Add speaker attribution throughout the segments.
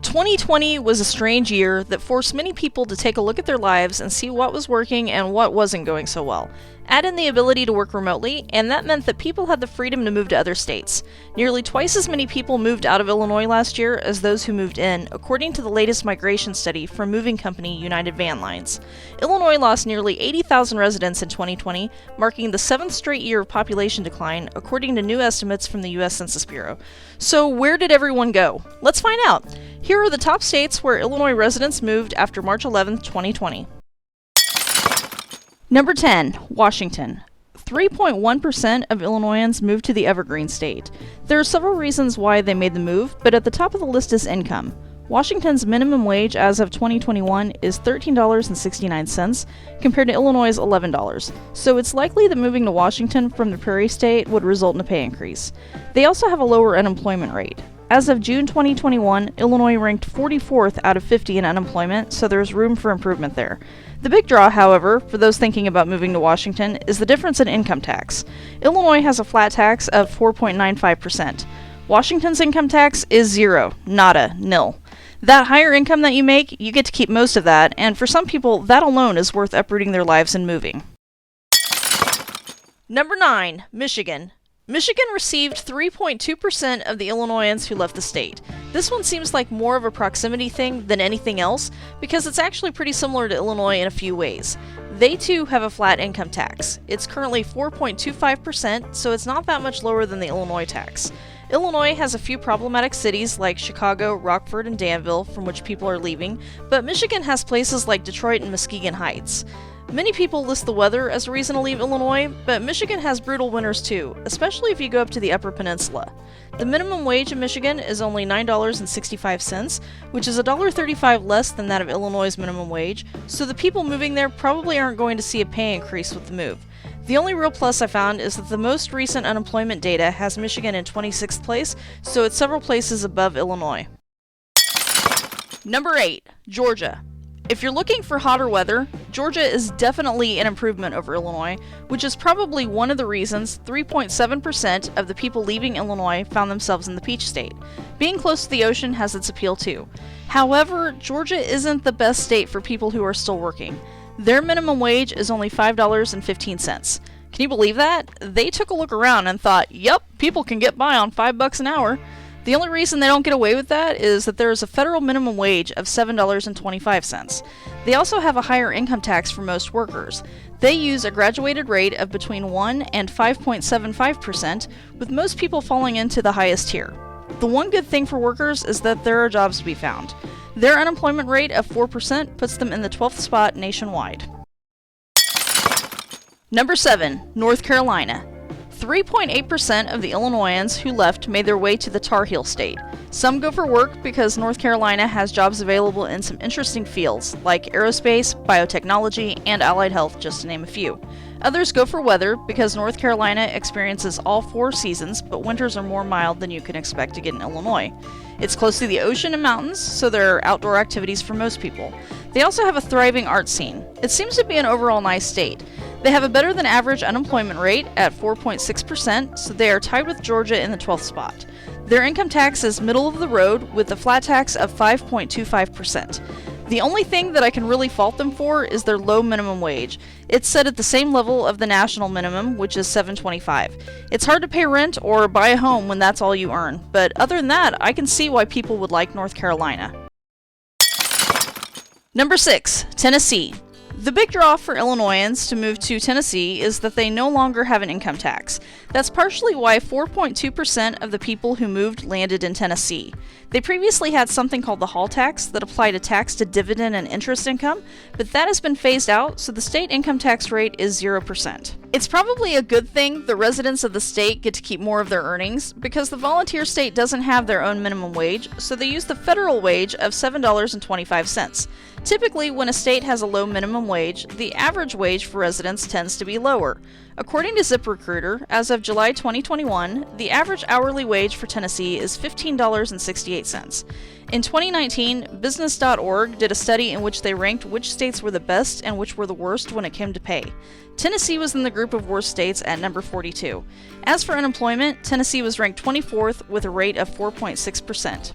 Speaker 1: 2020 was a strange year that forced many people to take a look at their lives and see what was working and what wasn't going so well. Add in the ability to work remotely, and that meant that people had the freedom to move to other states. Nearly twice as many people moved out of Illinois last year as those who moved in, according to the latest migration study from moving company United Van Lines. Illinois lost nearly 80,000 residents in 2020, marking the 7th straight year of population decline, according to new estimates from the U.S. Census Bureau. So where did everyone go? Let's find out. Here are the top states where Illinois residents moved after March 11, 2020. Number 10, Washington. 3.1% of Illinoisans moved to the Evergreen State. There are several reasons why they made the move, but at the top of the list is income. Washington's minimum wage as of 2021 is $13.69, compared to Illinois' $11, so it's likely that moving to Washington from the Prairie State would result in a pay increase. They also have a lower unemployment rate. As of June 2021, Illinois ranked 44th out of 50 in unemployment, so there's room for improvement there. The big draw, however, for those thinking about moving to Washington, is the difference in income tax. Illinois has a flat tax of 4.95%. Washington's income tax is zero, nada, nil. That higher income that you make, you get to keep most of that, and for some people, that alone is worth uprooting their lives and moving. Number 9, Michigan. Michigan received 3.2% of the Illinoisans who left the state. This one seems like more of a proximity thing than anything else, because it's actually pretty similar to Illinois in a few ways. They too have a flat income tax. It's currently 4.25%, so it's not that much lower than the Illinois tax. Illinois has a few problematic cities like Chicago, Rockford, and Danville from which people are leaving, but Michigan has places like Detroit and Muskegon Heights. Many people list the weather as a reason to leave Illinois, but Michigan has brutal winters too, especially if you go up to the Upper Peninsula. The minimum wage in Michigan is only $9.65, which is $1.35 less than that of Illinois' minimum wage, so the people moving there probably aren't going to see a pay increase with the move. The only real plus I found is that the most recent unemployment data has Michigan in 26th place, so it's several places above Illinois. Number 8, Georgia. If you're looking for hotter weather, Georgia is definitely an improvement over Illinois, which is probably one of the reasons 3.7% of the people leaving Illinois found themselves in the Peach State. Being close to the ocean has its appeal too. However, Georgia isn't the best state for people who are still working. Their minimum wage is only $5.15. Can you believe that? They took a look around and thought, yep, people can get by on $5 an hour. The only reason they don't get away with that is that there is a federal minimum wage of $7.25. They also have a higher income tax for most workers. They use a graduated rate of between 1 and 5.75%, with most people falling into the highest tier. The one good thing for workers is that there are jobs to be found. Their unemployment rate of 4% puts them in the 12th spot nationwide. Number 7, North Carolina. 3.8% of the Illinoisans who left made their way to the Tar Heel State. Some go for work because North Carolina has jobs available in some interesting fields, like aerospace, biotechnology, and allied health, just to name a few. Others go for weather because North Carolina experiences all 4 seasons, but winters are more mild than you can expect to get in Illinois. It's close to the ocean and mountains, so there are outdoor activities for most people. They also have a thriving art scene. It seems to be an overall nice state. They have a better than average unemployment rate at 4.6%, so they are tied with Georgia in the 12th spot. Their income tax is middle of the road with a flat tax of 5.25%. The only thing that I can really fault them for is their low minimum wage. It's set at the same level of the national minimum, which is $7.25. It's hard to pay rent or buy a home when that's all you earn, but other than that, I can see why people would like North Carolina. Number 6, Tennessee. The big draw for Illinoisans to move to Tennessee is that they no longer have an income tax. That's partially why 4.2% of the people who moved landed in Tennessee. They previously had something called the Hall tax that applied a tax to dividend and interest income, but that has been phased out, so the state income tax rate is 0%. It's probably a good thing the residents of the state get to keep more of their earnings, because the volunteer state doesn't have their own minimum wage, so they use the federal wage of $7.25. Typically, when a state has a low minimum wage, the average wage for residents tends to be lower. According to ZipRecruiter, as of July 2021, the average hourly wage for Tennessee is $15.68. In 2019, Business.org did a study in which they ranked which states were the best and which were the worst when it came to pay. Tennessee was in the group of worst states at number 42. As for unemployment, Tennessee was ranked 24th with a rate of 4.6%.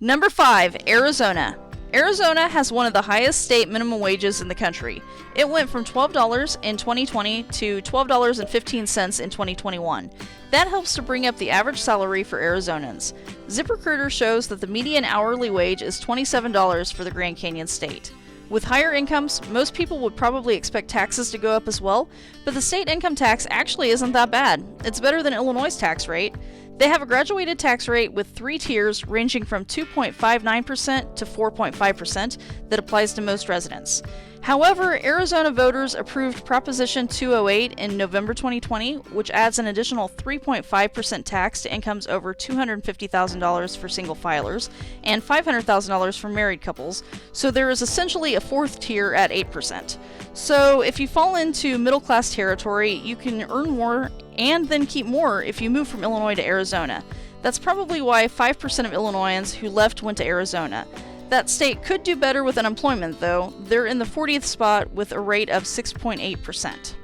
Speaker 1: Number 5, Arizona. Arizona has one of the highest state minimum wages in the country. It went from $12 in 2020 to $12.15 in 2021. That helps to bring up the average salary for Arizonans. ZipRecruiter shows that the median hourly wage is $27 for the Grand Canyon state. With higher incomes, most people would probably expect taxes to go up as well, but the state income tax actually isn't that bad. It's better than Illinois' tax rate. They have a graduated tax rate with 3 tiers ranging from 2.59% to 4.5% that applies to most residents. However, Arizona voters approved Proposition 208 in November 2020, which adds an additional 3.5% tax to incomes over $250,000 for single filers and $500,000 for married couples, so there is essentially a 4th tier at 8%. So if you fall into middle-class territory, you can earn more and then keep more if you move from Illinois to Arizona. That's probably why 5% of Illinoisans who left went to Arizona. That state could do better with unemployment, though. They're in the 40th spot with a rate of 6.8%.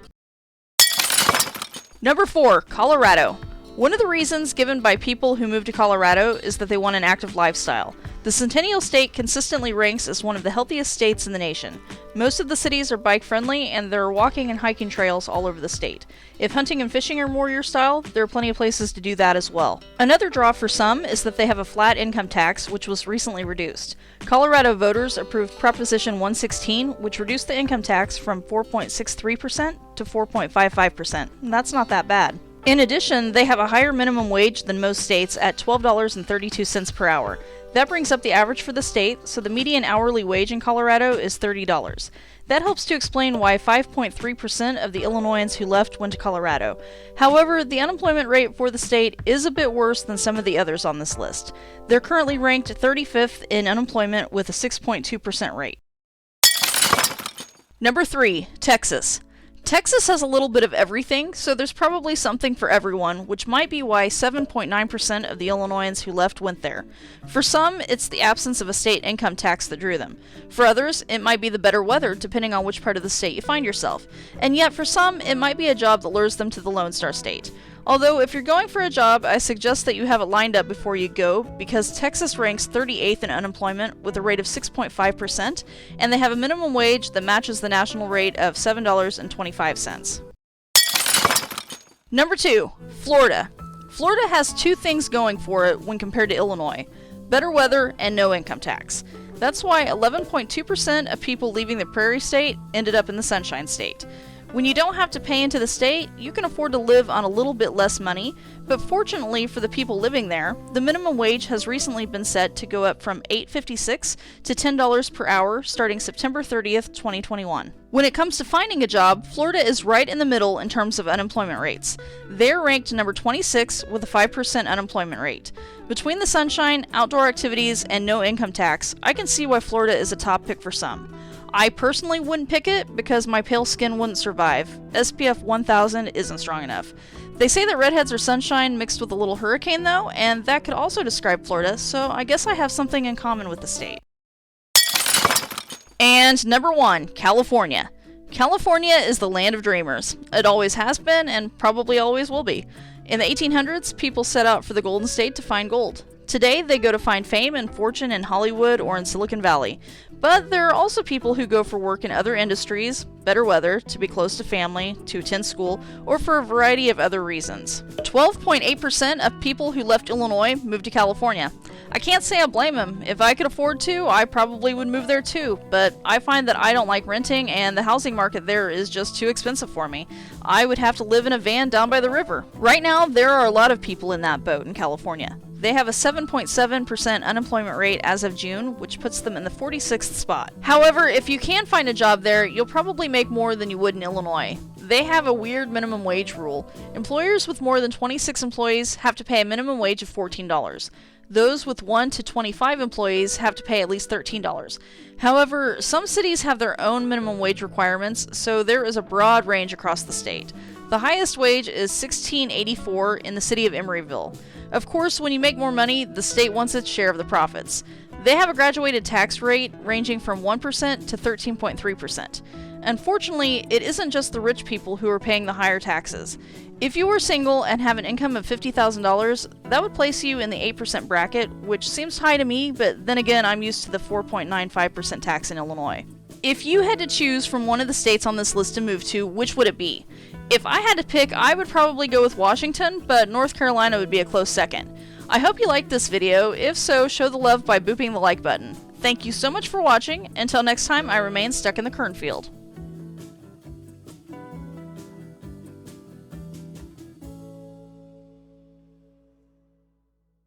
Speaker 1: Number 4, Colorado. One of the reasons given by people who move to Colorado is that they want an active lifestyle. The Centennial State consistently ranks as one of the healthiest states in the nation. Most of the cities are bike-friendly, and there are walking and hiking trails all over the state. If hunting and fishing are more your style, there are plenty of places to do that as well. Another draw for some is that they have a flat income tax, which was recently reduced. Colorado voters approved Proposition 116, which reduced the income tax from 4.63% to 4.55%. That's not that bad. In addition, they have a higher minimum wage than most states at $12.32 per hour. That brings up the average for the state, so the median hourly wage in Colorado is $30. That helps to explain why 5.3% of the Illinoisans who left went to Colorado. However, the unemployment rate for the state is a bit worse than some of the others on this list. They're currently ranked 35th in unemployment with a 6.2% rate. Number 3, Texas. Texas has a little bit of everything, so there's probably something for everyone, which might be why 7.9% of the Illinoisans who left went there. For some, it's the absence of a state income tax that drew them. For others, it might be the better weather, depending on which part of the state you find yourself. And yet, for some, it might be a job that lures them to the Lone Star State. Although, if you're going for a job, I suggest that you have it lined up before you go, because Texas ranks 38th in unemployment with a rate of 6.5%, and they have a minimum wage that matches the national rate of $7.25. Number 2, Florida. Florida has 2 things going for it when compared to Illinois: better weather and no income tax. That's why 11.2% of people leaving the Prairie State ended up in the Sunshine State. When you don't have to pay into the state, you can afford to live on a little bit less money, but fortunately for the people living there, the minimum wage has recently been set to go up from $8.56 to $10 per hour starting September 30th, 2021. When it comes to finding a job, Florida is right in the middle in terms of unemployment rates. They're ranked number 26 with a 5% unemployment rate. Between the sunshine, outdoor activities, and no income tax, I can see why Florida is a top pick for some. I personally wouldn't pick it because my pale skin wouldn't survive. SPF 1000 isn't strong enough. They say that redheads are sunshine mixed with a little hurricane though, and that could also describe Florida, so I guess I have something in common with the state. And number 1, California. California is the land of dreamers. It always has been and probably always will be. In the 1800s, people set out for the Golden State to find gold. Today, they go to find fame and fortune in Hollywood or in Silicon Valley. But there are also people who go for work in other industries, better weather, to be close to family, to attend school, or for a variety of other reasons. 12.8% of people who left Illinois moved to California. I can't say I blame them. If I could afford to, I probably would move there too, but I find that I don't like renting and the housing market there is just too expensive for me. I would have to live in a van down by the river. Right now, there are a lot of people in that boat in California. They have a 7.7% unemployment rate as of June, which puts them in the 46th spot. However, if you can find a job there, you'll probably make more than you would in Illinois. They have a weird minimum wage rule. Employers with more than 26 employees have to pay a minimum wage of $14. Those with 1 to 25 employees have to pay at least $13. However, some cities have their own minimum wage requirements, so there is a broad range across the state. The highest wage is $16.84 in the city of Emeryville. Of course, when you make more money, the state wants its share of the profits. They have a graduated tax rate ranging from 1% to 13.3%. Unfortunately, it isn't just the rich people who are paying the higher taxes. If you were single and have an income of $50,000, that would place you in the 8% bracket, which seems high to me, but then again, I'm used to the 4.95% tax in Illinois. If you had to choose from one of the states on this list to move to, which would it be? If I had to pick, I would probably go with Washington, but North Carolina would be a close second. I hope you liked this video. If so, show the love by booping the like button. Thank you so much for watching. Until next time, I remain stuck in the cornfield.